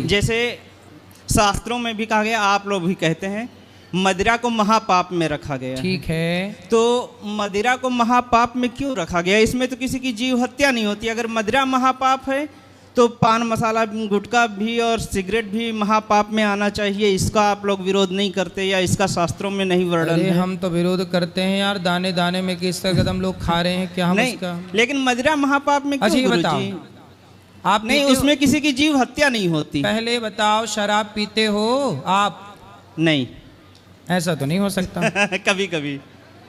जैसे शास्त्रों में भी कहा गया, आप लोग भी कहते हैं, मदिरा को महापाप में रखा गया। ठीक है, तो मदिरा को महापाप में क्यों रखा गया? इसमें तो किसी की जीव हत्या नहीं होती। अगर मदिरा महापाप है तो पान मसाला गुटखा भी और सिगरेट भी महापाप में आना चाहिए। इसका आप लोग विरोध नहीं करते या इसका शास्त्रों में नहीं वर्णन है? हम तो विरोध करते हैं यार, दाने दाने में किस तरह हम लोग खा रहे हैं, क्या हम नहीं उसका? लेकिन मदिरा महापाप में क्यों गुरुजी? आप नहीं, उसमें किसी की जीव हत्या नहीं होती। पहले बताओ, शराब पीते हो आप? नहीं, ऐसा तो नहीं हो सकता। कभी कभी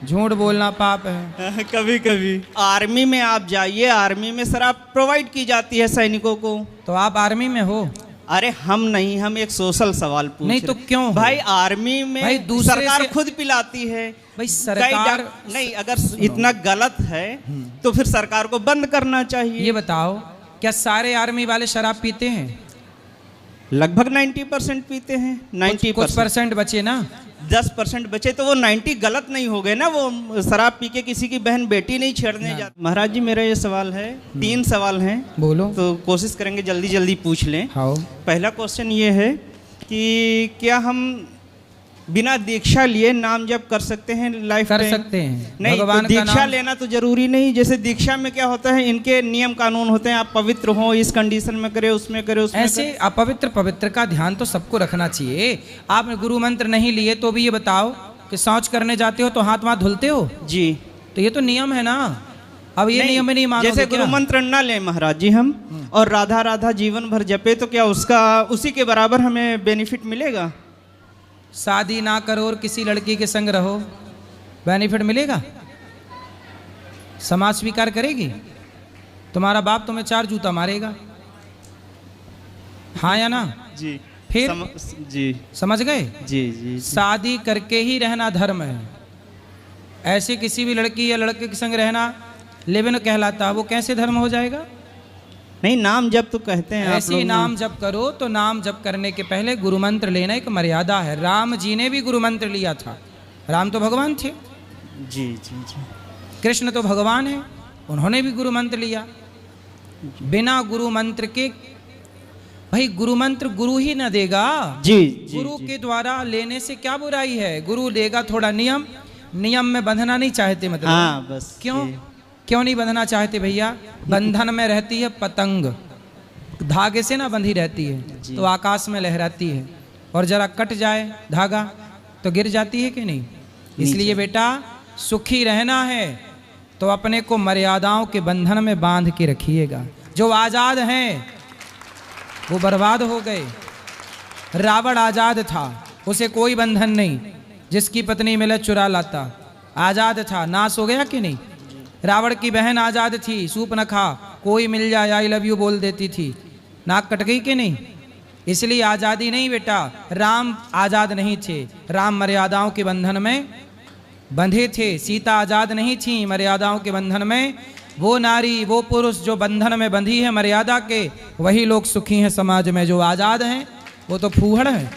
झूठ बोलना पाप है। कभी कभी आर्मी में आप जाइए, आर्मी में शराब प्रोवाइड की जाती है सैनिकों को। तो आप आर्मी में हो? अरे हम नहीं, हम एक सोशल सवाल पूछ नहीं तो क्यों हो? भाई आर्मी में भाई सरकार खुद पिलाती है। भाई सरकार नहीं, अगर इतना गलत है तो फिर सरकार को बंद करना चाहिए। ये बताओ, क्या सारे आर्मी वाले शराब पीते हैं? लगभग 90% पीते हैं। 90% बचे ना, 10% बचे, तो वो 90 गलत नहीं हो गए ना। वो शराब पी के किसी की बहन बेटी नहीं छेड़ने जाते। महाराज जी, मेरा ये सवाल है, 3 सवाल हैं। बोलो। तो कोशिश करेंगे जल्दी जल्दी पूछ लें। हाँ। पहला क्वेश्चन ये है कि क्या हम बिना दीक्षा लिए नाम जप कर सकते हैं लाइफ कर में? सकते हैं। नहीं, भगवान तो दीक्षा लेना तो जरूरी नहीं। जैसे दीक्षा में क्या होता है, इनके नियम कानून होते हैं, आप पवित्र हो, इस कंडीशन में करे, उसमें करे, उसमें ऐसे करे। अपवित्र पवित्र का ध्यान तो सबको रखना चाहिए। आपने गुरु मंत्र नहीं लिए तो भी ये बताओ कि शौच करने जाते हो तो हाथ वहाथ धुलते हो जी? तो ये तो नियम है ना। अब ये नियम नहीं मानोगे? जैसे गुरु मंत्र न ले महाराज जी हम, और राधा राधा जीवन भर जपे, तो क्या उसका उसी के बराबर हमें बेनिफिट मिलेगा? शादी ना करो और किसी लड़की के संग रहो, बेनिफिट मिलेगा? समाज स्वीकार करेगी? तुम्हारा बाप तुम्हें 4 जूता मारेगा, हाँ या ना? जी। फिर जी समझ गए? जी, जी। शादी करके ही रहना धर्म है। ऐसे किसी भी लड़की या लड़के के संग रहना लिव इन कहलाता, वो कैसे धर्म हो जाएगा? नहीं, नाम जप तो कहते हैं। ऐसे नाम जप करो तो नाम जप करने के पहले गुरु मंत्र लेना एक मर्यादा है। राम जी ने भी गुरु मंत्र लिया था। राम तो भगवान थे। जी जी जी। कृष्ण तो भगवान है, उन्होंने भी गुरु मंत्र लिया। बिना गुरु मंत्र के, भाई गुरु मंत्र गुरु ही न देगा जी, गुरु के द्वारा लेने से क्या बुराई है? गुरु देगा थोड़ा नियम, नियम में बंधना नहीं चाहते मतलब। हाँ, बस। क्यों नहीं बंधना चाहते भैया? बंधन में रहती है पतंग, धागे से ना बंधी रहती है तो आकाश में लहराती है, और जरा कट जाए धागा तो गिर जाती है कि नहीं? इसलिए बेटा सुखी रहना है तो अपने को मर्यादाओं के बंधन में बांध के रखिएगा। जो आजाद हैं वो बर्बाद हो गए। रावण आजाद था, उसे कोई बंधन नहीं, जिसकी पत्नी मिले चुरा लाता, आजाद था। नाश हो गया कि नहीं? रावण की बहन आजाद थी, सूर्पनखा, कोई मिल जाए आई लव यू बोल देती थी, नाक कट गई कि नहीं? इसलिए आजादी नहीं बेटा, राम आजाद नहीं थे, राम मर्यादाओं के बंधन में बंधे थे। सीता आजाद नहीं थी मर्यादाओं के बंधन में। वो नारी, वो पुरुष जो बंधन में बंधी है मर्यादा के, वही लोग सुखी हैं समाज में। जो आजाद हैं वो तो फूहड़ हैं।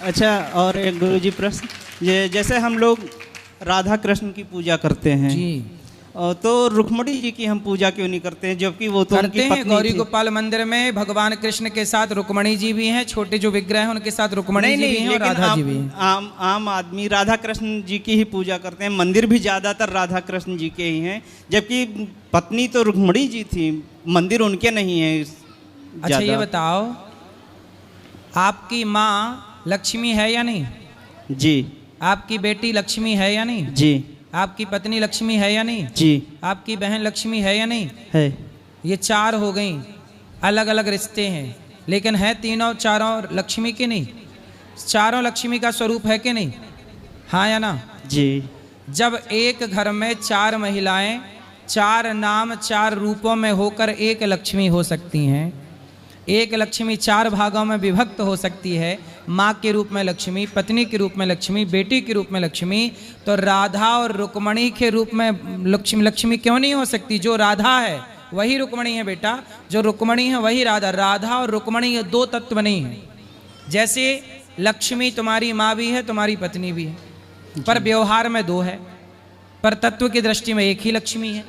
अच्छा, और एक गुरुजी प्रश्न, जैसे हम लोग राधा कृष्ण की पूजा करते हैं जी, तो रुक्मणी जी की हम पूजा क्यों नहीं करते हैं, जबकि वो तो करते हैं? गौरी गोपाल मंदिर में भगवान कृष्ण के साथ रुक्मणी जी भी हैं, छोटे जो विग्रह हैं उनके साथ रुक्मणी जी भी हैं और राधा जी भी हैं। आम आदमी राधा कृष्ण जी की ही पूजा करते हैं। मंदिर भी ज्यादातर राधा कृष्ण जी के ही हैं, जबकि पत्नी तो रुक्मणी जी थी, मंदिर उनके नहीं है। अच्छा ये बताओ, आपकी माँ लक्ष्मी है या नहीं? जी। आपकी बेटी लक्ष्मी है या नहीं? जी। आपकी पत्नी लक्ष्मी है या नहीं? जी। आपकी बहन लक्ष्मी है या नहीं? है। ये 4 हो गई, अलग अलग रिश्ते हैं, लेकिन है तीनों चारों लक्ष्मी के नहीं? चारों लक्ष्मी का स्वरूप है कि नहीं? हाँ या ना? जी। जब एक घर में 4 महिलाएं 4 नाम 4 रूपों में होकर एक लक्ष्मी हो सकती हैं, एक लक्ष्मी 4 भागों में विभक्त हो सकती है, माँ के रूप में लक्ष्मी, पत्नी के रूप में लक्ष्मी, बेटी के रूप में लक्ष्मी, तो राधा और रुक्मणी के रूप में लक्ष्मी क्यों नहीं हो सकती? जो राधा है वही रुक्मणी है बेटा, जो रुक्मणी है वही राधा। राधा और रुक्मणी ये 2 तत्व नहीं है। जैसे लक्ष्मी तुम्हारी माँ भी है, तुम्हारी पत्नी भी है, पर व्यवहार में 2 है, पर तत्व की दृष्टि में एक ही लक्ष्मी है।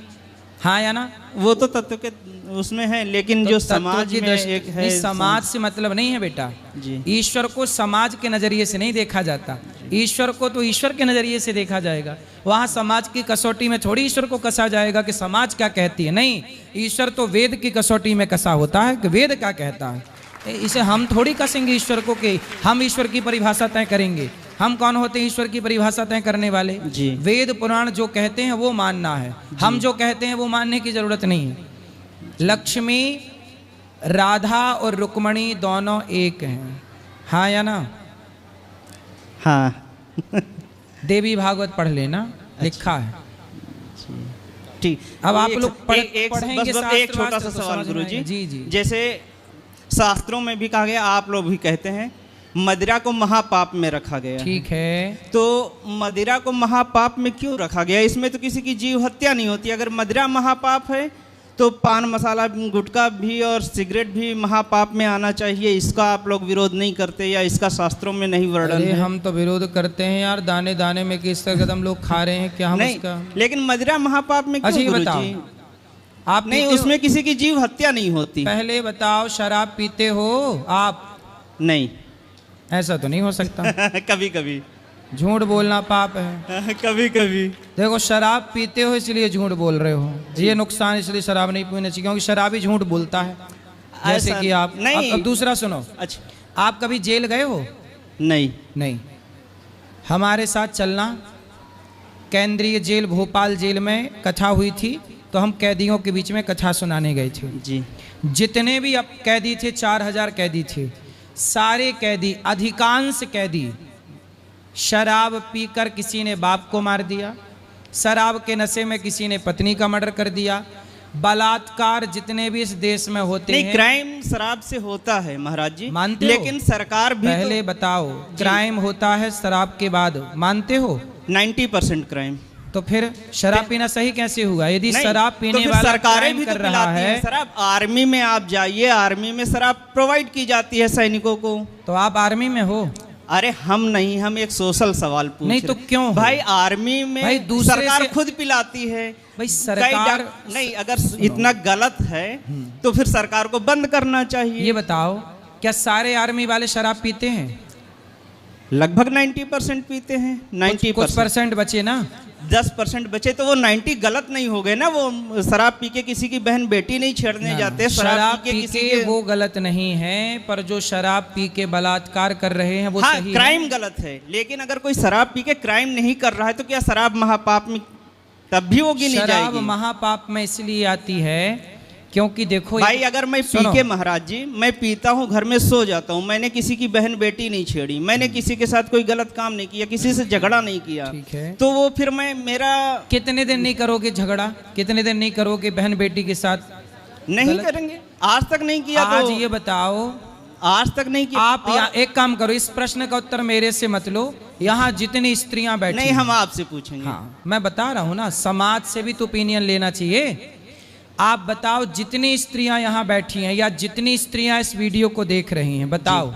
हाँ या ना? वो तो तत्व के उसमें है, लेकिन तो जो तत्व समाज की में दृष्टि- एक है नहीं, समाज से मतलब नहीं है बेटा। जी ईश्वर को समाज के नजरिए से नहीं देखा जाता। ईश्वर को तो ईश्वर के नजरिए से देखा जाएगा। वहां समाज की कसौटी में थोड़ी ईश्वर को कसा जाएगा कि समाज क्या कहती है। नहीं, ईश्वर तो वेद की कसौटी में कसा होता है कि वेद क्या कहता है। इसे हम थोड़ी कसेंगे ईश्वर को कि हम ईश्वर की परिभाषा तय करेंगे। हम कौन होते हैं ईश्वर की परिभाषा तय करने वाले? जी। वेद पुराण जो कहते हैं वो मानना है, हम जो कहते हैं वो मानने की जरूरत नहीं है। लक्ष्मी, राधा और रुक्मणी दोनों एक हैं, हाँ या ना? हाँ देवी भागवत पढ़ लेना, लिखा है। ठीक। अब आप एक- लोग एक पढ़ेंगे बस एक शास्त्र छोटा सा वास्त्र तो सवाल समझ में गुरुजी। आएगा। जी जी। जैसे शास्त्रों में भी कहा गया, आप लोग भी कहते हैं मदिरा को महापाप में रखा गया है। ठीक है, तो मदिरा को महापाप में क्यों रखा गया? इसमें तो किसी की जीव हत्या नहीं होती। अगर मदिरा महापाप है तो पान मसाला, गुटखा भी और सिगरेट भी महापाप में आना चाहिए। इसका आप लोग विरोध नहीं करते या इसका शास्त्रों में नहीं वर्णन अरे है? हम तो विरोध करते हैं यार, दाने दाने में किस तरह हम लोग खा रहे हैं, क्या हम नहीं, उसका? लेकिन मदिरा महापाप में अच्छा, क्यों ये बताओ, गुरुजी? आप नहीं, पीते हो? उसमें किसी की जीव हत्या नहीं होती। पहले बताओ, शराब पीते हो आप? नहीं ऐसा तो नहीं हो सकता। कभी कभी झूठ बोलना पाप है। कभी कभी देखो, शराब पीते हो इसलिए झूठ बोल रहे हो, ये नुकसान, इसलिए शराब नहीं पीना चाहिए, क्योंकि शराबी झूठ बोलता है। जैसे ऐसा कि आप नहीं। अब दूसरा सुनो, अच्छा, आप कभी जेल गए हो? नहीं नहीं। हमारे साथ चलना, केंद्रीय जेल भोपाल जेल में कथा हुई थी, तो हम कैदियों के बीच में कथा सुनाने गए थे। जी। जितने भी अब कैदी थे, 4000 कैदी थे, सारे कैदी, अधिकांश कैदी शराब पीकर किसी ने बाप को मार दिया, शराब के नशे में किसी ने पत्नी का मर्डर कर दिया। बलात्कार जितने भी इस देश में होते नहीं, हैं, क्राइम शराब से होता है महाराज जी, मानते हो? लेकिन सरकार भी पहले बताओ, क्राइम होता है शराब के बाद, मानते हो? 90% क्राइम। तो फिर शराब पीना सही कैसे हुआ? यदि नहीं, शराब तो पीने फिर वाला सरकारें क्राइम भी तो कर रहा पिलाती हैं है, शराब। आर्मी में आप जाइए, आर्मी में शराब प्रोवाइड की जाती है सैनिकों को। तो आप आर्मी में हो? अरे हम नहीं, हम एक सोशल सवाल पूछ नहीं रहे तो हैं। क्यों हो? भाई आर्मी में भाई दूसरे सरकार से- खुद पिलाती है। भाई कई सरकार, नहीं, अगर इतना गलत है तो फिर सरकार को बंद करना चाहिए। ये बताओ, क्या सारे आर्मी वाले शराब पीते हैं? लगभग 90% पीते हैं। कुछ 90%। परसेंट बचे ना। 10% बचे, तो वो 90 गलत नहीं हो गए ना। वो शराब पी के किसी की बहन बेटी नहीं छेड़ने जाते। शराब पी किसी के वो गलत नहीं है, पर जो शराब पी के बलात्कार कर रहे हैं वो हाँ, सही क्राइम है। गलत है। लेकिन अगर कोई शराब पी के क्राइम नहीं कर रहा है तो क्या शराब महापाप में तब भी वो गिनी शराब जाएगी? महापाप में इसलिए आती है क्योंकि देखो भाई, अगर मैं पी सुनो। के महाराज जी, मैं पीता हूँ, घर में सो जाता हूँ, मैंने किसी की बहन बेटी नहीं छेड़ी, मैंने किसी के साथ कोई गलत काम नहीं किया, किसी से झगड़ा नहीं किया, ठीक है, तो वो फिर मैं मेरा कितने दिन नहीं करोगे झगड़ा? कितने दिन नहीं करोगे बहन बेटी के साथ? नहीं गलत- करेंगे। आज तक नहीं किया। आज तो ये बताओ, आज तक नहीं किया। आप यहाँ एक काम करो, इस प्रश्न का उत्तर मेरे से मत लो, यहाँ जितनी स्त्रियां बैठी नहीं, हैं- हम आपसे पूछेंगे। हाँ, मैं बता रहा हूँ ना, समाज से भी तो ओपिनियन लेना चाहिए। आप बताओ, जितनी स्त्रियां यहाँ बैठी हैं या जितनी स्त्रियां इस वीडियो को देख रही हैं, बताओ,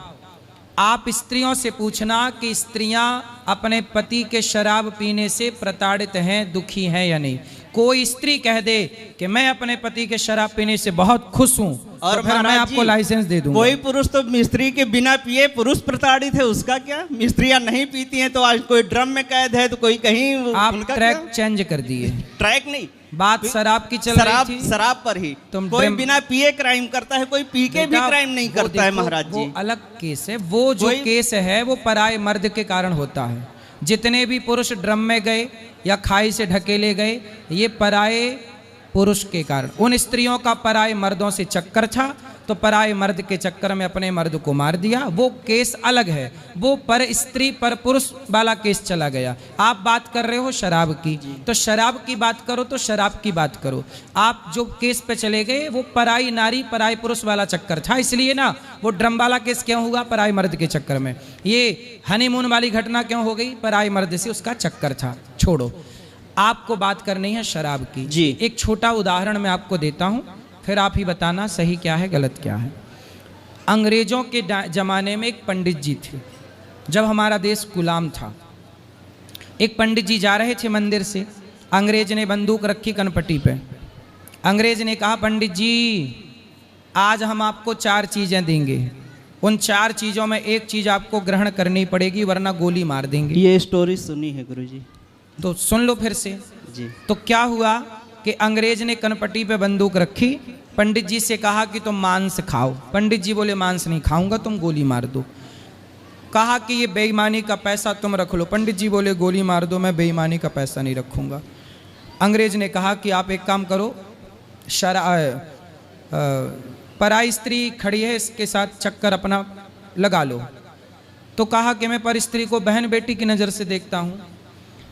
आप स्त्रियों से पूछना कि स्त्रियां अपने पति के शराब पीने से प्रताड़ित हैं, दुखी हैं या नहीं। कोई स्त्री कह दे कि मैं अपने पति के शराब पीने से बहुत खुश हूं, और तो फिर मैं महाराज आपको जी, लाइसेंस दे दूंगा। कोई पुरुष तो मिस्त्री के बिना पिए पुरुष प्रताड़ित है, उसका क्या? मिस्त्रियां नहीं पीती हैं तो आज कोई ड्रम में कैद है, तो कोई कहीं, आप उनका ट्रैक क्या? चेंज कर दिए, ट्रैक नहीं, बात शराब की चल शराब, रही थी। शराब पर ही। तुम कोई ड्रम- बिना पिए क्राइम करता है, कोई पी के भी बेटा, क्राइम नहीं वो करता है देखो, महाराज जी। वो अलग केस है। वो जो कोई- केस है वो पराये मर्द के कारण होता है। जितने भी पुरुष ड्रम में गए या खाई से ढकेले गए, ये पराये पुरुष के कारण। उन स्त्रियों का पराये मर्दों से चक्कर था, तो पराये मर्द के चक्कर में अपने मर्द को मार दिया, वो केस अलग है। वो पर स्त्री पर पुरुष वाला केस चला गया। आप बात कर रहे हो शराब की, तो शराब की बात करो तो शराब की बात करो। आप जो केस पे चले गए वो पराई नारी पराये पुरुष वाला चक्कर था, इसलिए ना वो ड्रम वाला केस क्यों हुआ? पराये मर्द के चक्कर में। ये हनीमून वाली घटना क्यों हो गई? पराये मर्द से उसका चक्कर था। छोड़ो, आपको बात करनी है शराब की। जी। एक छोटा उदाहरण मैं आपको देता हूं, फिर आप ही बताना सही क्या है गलत क्या है। अंग्रेजों के जमाने में एक पंडित जी थे, जब हमारा देश गुलाम था। एक पंडित जी जा रहे थे मंदिर से, अंग्रेज ने बंदूक रखी कनपट्टी पे, अंग्रेज ने कहा पंडित जी आज हम आपको 4 चीजें देंगे, उन 4 चीजों में एक चीज आपको ग्रहण करनी पड़ेगी वरना गोली मार देंगे। ये स्टोरी सुनी है गुरुजी। तो सुन लो फिर से जी। तो क्या हुआ कि अंग्रेज ने कनपट्टी पे बंदूक रखी, पंडित जी से कहा कि तुम मांस खाओ। पंडित जी बोले मांस नहीं खाऊंगा, तुम गोली मार दो। कहा कि ये बेईमानी का पैसा तुम रख लो। पंडित जी बोले गोली मार दो, मैं बेईमानी का पैसा नहीं रखूंगा। अंग्रेज ने कहा कि आप एक काम करो, पराई स्त्री खड़ी है इसके साथ चक्कर अपना लगा लो। तो कहा कि मैं पर स्त्री को बहन बेटी की नज़र से देखता हूँ।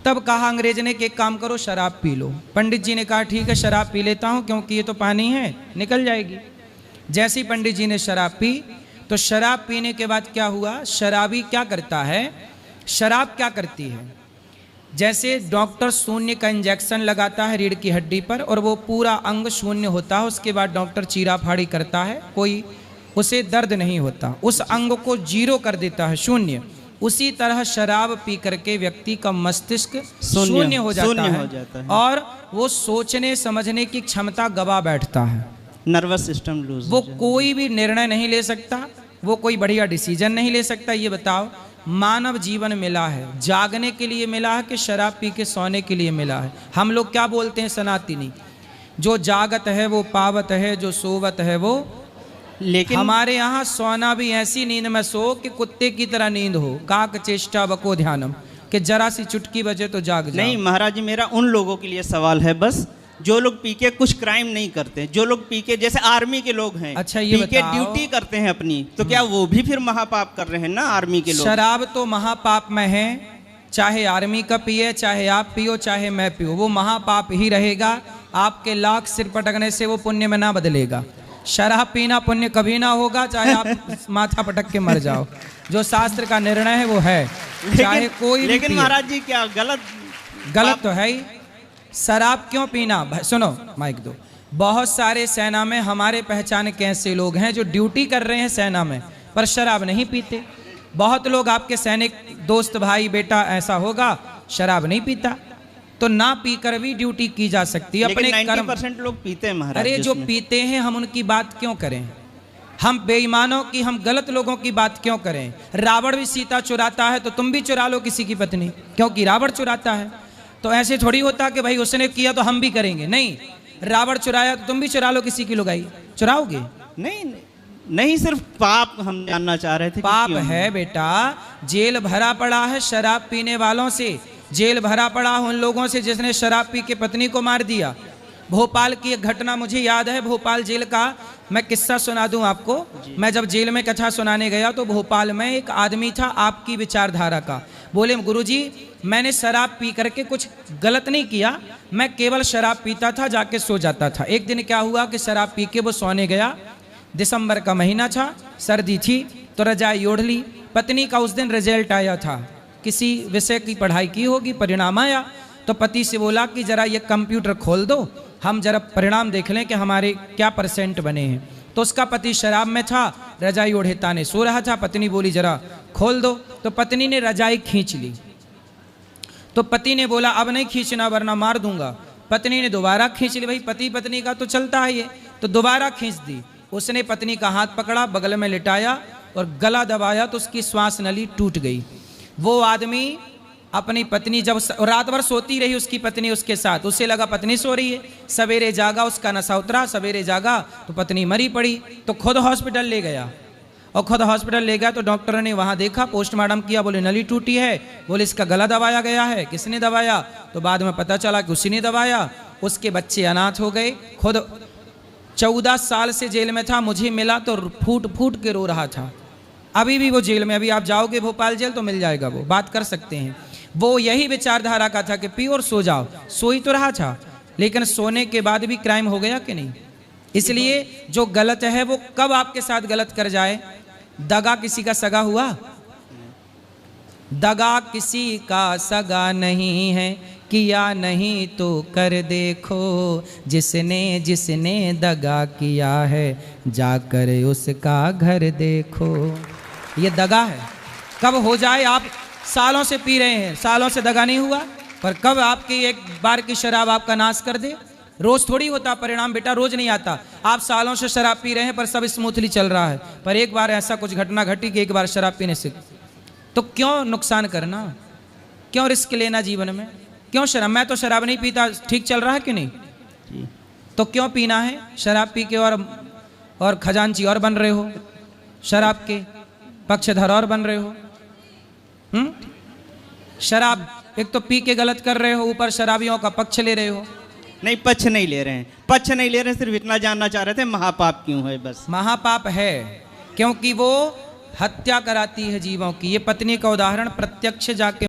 तब कहा अंग्रेज ने कि एक काम करो शराब पी लो। पंडित जी ने कहा ठीक है शराब पी लेता हूँ क्योंकि ये तो पानी है निकल जाएगी। जैसे ही पंडित जी ने शराब पी तो शराब पीने के बाद क्या हुआ, शराबी क्या करता है, शराब क्या करती है, जैसे डॉक्टर शून्य का इंजेक्शन लगाता है रीढ़ की हड्डी पर और वो पूरा अंग शून्य होता है, उसके बाद डॉक्टर चीरा फाड़ी करता है, कोई उसे दर्द नहीं होता, उस अंग को 0 कर देता है, शून्य। उसी तरह शराब पी करके व्यक्ति का मस्तिष्क शून्य हो जाता है और वो सोचने समझने की क्षमता गवा बैठता है, नर्वस सिस्टम लूज। वो कोई भी निर्णय नहीं ले सकता, वो कोई बढ़िया डिसीजन नहीं ले सकता। ये बताओ मानव जीवन मिला है जागने के लिए मिला है कि शराब पी के सोने के लिए मिला है? हम लोग क्या बोलते हैं सनातनी, जो जागत है वो पावत है, जो सोवत है वो। लेकिन हमारे यहाँ सोना भी ऐसी नींद में सो कि कुत्ते की तरह नींद हो, काक चेष्टा बको ध्यानम, कि जरा सी चुटकी बजे तो जाग जाओ। नहीं महाराज जी, मेरा उन लोगों के लिए सवाल है बस जो लोग पी के कुछ क्राइम नहीं करते, जो लोग पी के जैसे आर्मी के लोग हैं, अच्छा ये पी के ड्यूटी करते हैं अपनी, तो क्या वो भी फिर महापाप कर रहे हैं ना आर्मी के लोग? शराब तो महापाप में है, चाहे आर्मी का पिए, चाहे आप पियो, चाहे मैं पियो, वो महापाप ही रहेगा। आपके लाख सिर पटकने से वो पुण्य में ना बदलेगा। शराब पीना पुण्य कभी ना होगा, चाहे आप माथा पटक के मर जाओ। जो शास्त्र का निर्णय है वो है, चाहे कोई भी। लेकिन महाराज जी क्या गलत तो है ही। शराब क्यों पीना? सुनो माइक दो। बहुत सारे सेना में हमारे पहचान के ऐसे लोग हैं जो ड्यूटी कर रहे हैं सेना में पर शराब नहीं पीते। बहुत लोग आपके सैनिक दोस्त भाई बेटा ऐसा होगा शराब नहीं पीता, तो ना पीकर भी ड्यूटी की जा सकती है। अपने 90% लोग पीते हैं महाराज। अरे जो पीते हैं हम उनकी बात क्यों करें? हम बेईमानों की, हम गलत लोगों की बात क्यों करें? रावण भी सीता चुराता है तो तुम भी चुरा लो किसी की पत्नी, क्योंकि रावण चुराता है। तो ऐसे थोड़ी होता कि भाई उसने किया तो हम भी करेंगे, नहीं। रावण चुराया तो तुम भी चुरा लो किसी की लुगाई, चुराओगे? नहीं, सिर्फ पाप हम जानना चाह रहे थे। पाप है बेटा, जेल भरा पड़ा है शराब पीने वालों से, जेल भरा पड़ा उन लोगों से जिसने शराब पी के पत्नी को मार दिया। भोपाल की एक घटना मुझे याद है, भोपाल जेल का मैं किस्सा सुना दूं आपको। मैं जब जेल में कथा सुनाने गया तो भोपाल में एक आदमी था आपकी विचारधारा का। बोले गुरुजी मैंने शराब पी करके कुछ गलत नहीं किया, मैं केवल शराब पीता था, जाके सो जाता था। एक दिन क्या हुआ कि शराब पी के वो सोने गया, दिसंबर का महीना था, सर्दी थी, तो रजाई ओढ़ ली। पत्नी का उस दिन रिजल्ट आया था, किसी विषय की पढ़ाई की होगी, परिणाम आया, तो पति से बोला कि जरा ये कंप्यूटर खोल दो, हम जरा परिणाम देख लें कि हमारे क्या % बने हैं। तो उसका पति शराब में था, रजाई ओढ़े ताने सो रहा था। पत्नी बोली जरा खोल दो, तो पत्नी ने रजाई खींच ली। तो पति ने बोला अब नहीं खींचना वरना मार दूंगा। पत्नी ने दोबारा खींच ली, भाई पति पत्नी का तो चलता है ये, तो दोबारा खींच दी। उसने पत्नी का हाथ पकड़ा, बगल में लिटाया और गला दबाया तो उसकी श्वास नली टूट गई। वो आदमी अपनी पत्नी जब रात भर सोती रही उसकी पत्नी उसके साथ, उसे लगा पत्नी सो रही है, सवेरे जागा उसका नशा उतरा, सवेरे जागा तो पत्नी मरी पड़ी। तो खुद हॉस्पिटल ले गया और खुद हॉस्पिटल ले गया तो डॉक्टर ने वहाँ देखा, पोस्टमार्टम किया, बोले नली टूटी है, बोले इसका गला दबाया गया है। किसने दबाया? तो बाद में पता चला कि उसी ने दबाया। उसके बच्चे अनाथ हो गए। खुद 14 साल से जेल में था, मुझे मिला तो फूट फूट के रो रहा था। अभी भी वो जेल में, अभी आप जाओगे भोपाल जेल तो मिल जाएगा, वो बात कर सकते हैं। वो यही विचारधारा का था कि पियो और सो जाओ। सो ही तो रहा था, लेकिन सोने के बाद भी क्राइम हो गया कि नहीं? इसलिए जो गलत है वो कब आपके साथ गलत कर जाए? दगा किसी का सगा हुआ? दगा किसी का सगा नहीं है, किया नहीं तो कर देखो, जिसने जिसने दगा किया है जाकर उसका घर देखो। ये दगा है। कब हो जाए? आप सालों से पी रहे हैं, सालों से दगा नहीं हुआ, पर कब आपकी एक बार की शराब आपका नाश कर दे? रोज थोड़ी होता परिणाम बेटा, रोज नहीं आता। आप सालों से शराब पी रहे हैं पर सब स्मूथली चल रहा है, पर एक बार ऐसा कुछ घटना घटी कि एक बार शराब पीने से, तो क्यों नुकसान करना, क्यों रिस्क लेना जीवन में, क्यों शराब? मैं तो शराब नहीं पीता, ठीक चल रहा है कि नहीं? तो क्यों पीना है? शराब पी के और खजांची और बन रहे हो, शराब के पक्षधर और बन रहे हो। शराब एक तो पी के गलत कर रहे हो, ऊपर शराबियों का पक्ष ले रहे हो। नहीं, पक्ष नहीं ले रहे हैं, पक्ष नहीं ले रहे हैं, सिर्फ इतना जानना चाह रहे थे महापाप क्यों है बस। महापाप है क्योंकि वो हत्या कराती है जीवों की। ये पत्नी का उदाहरण प्रत्यक्ष जाके